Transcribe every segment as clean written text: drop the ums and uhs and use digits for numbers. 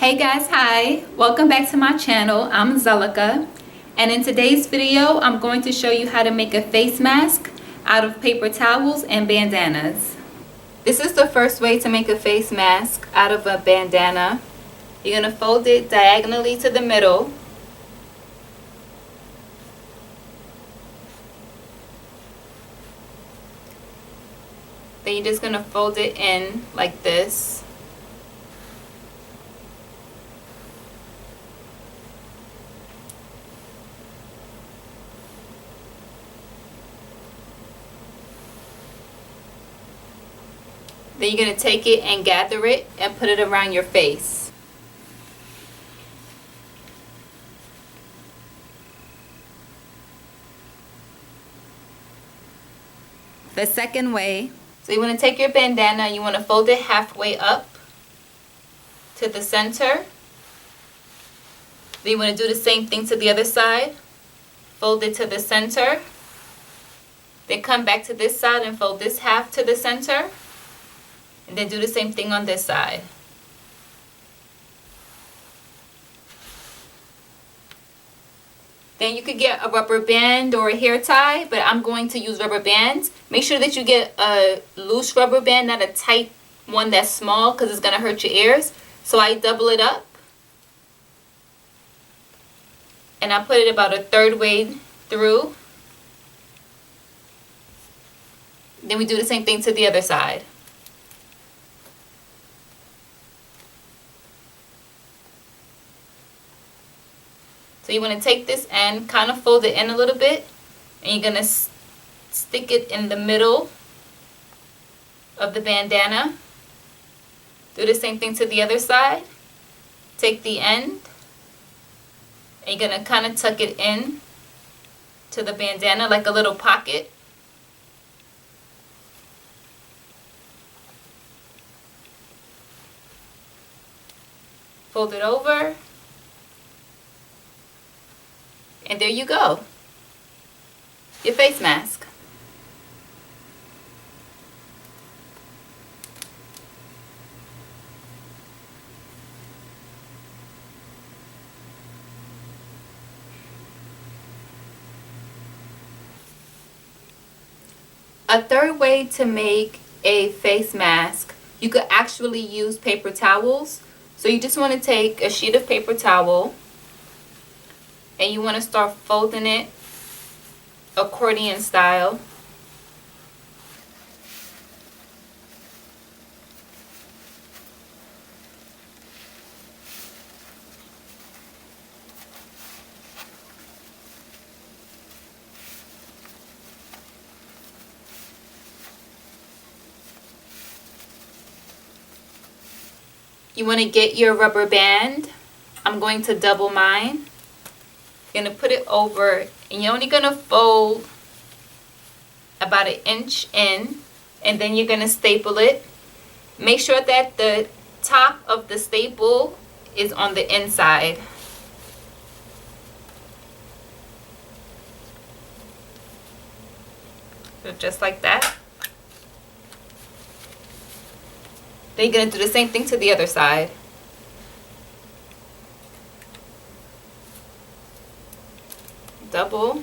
Hey guys, hi! Welcome back to my channel. I'm Zelika, and in today's video I'm going to show you how to make a face mask out of paper towels and bandanas. This is the first way to make a face mask out of a bandana. You're going to fold it diagonally to the middle. Then you're just going to fold it in like this. Then you're going to take it and gather it and put it around your face. The second way, so you want to take your bandana, you want to fold it halfway up to the center. Then you want to do the same thing to the other side. Fold it to the center. Then come back to this side and fold this half to the center. And then do the same thing on this side. Then you could get a rubber band or a hair tie, but I'm going to use rubber bands. Make sure that you get a loose rubber band, not a tight one that's small, because it's going to hurt your ears. So I double it up. And I put it about a third way through. Then we do the same thing to the other side. So you want to take this end, kind of fold it in a little bit, and you're going to stick it in the middle of the bandana. Do the same thing to the other side. Take the end, and you're going to kind of tuck it in to the bandana like a little pocket. Fold it over. And there you go, your face mask. A third way to make a face mask, you could actually use paper towels. So you just want to take a sheet of paper towel, and you want to start folding it accordion style. You want to get your rubber band. I'm going to double mine. You're going to put it over, and you're only going to fold about 1 inch in, and then you're going to staple it. Make sure that the top of the staple is on the inside. So just like that. Then you're going to do the same thing to the other side. Double.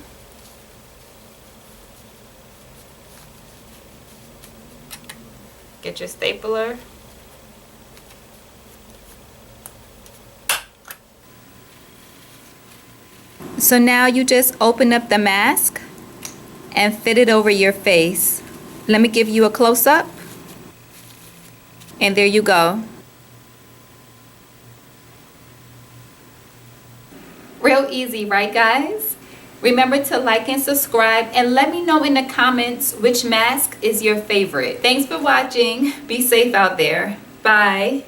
Get your stapler. So now you just open up the mask and fit it over your face. Let me give you a close-up. And there you go. Real easy, right guys? Remember to like and subscribe, and let me know in the comments which mask is your favorite. Thanks for watching. Be safe out there. Bye.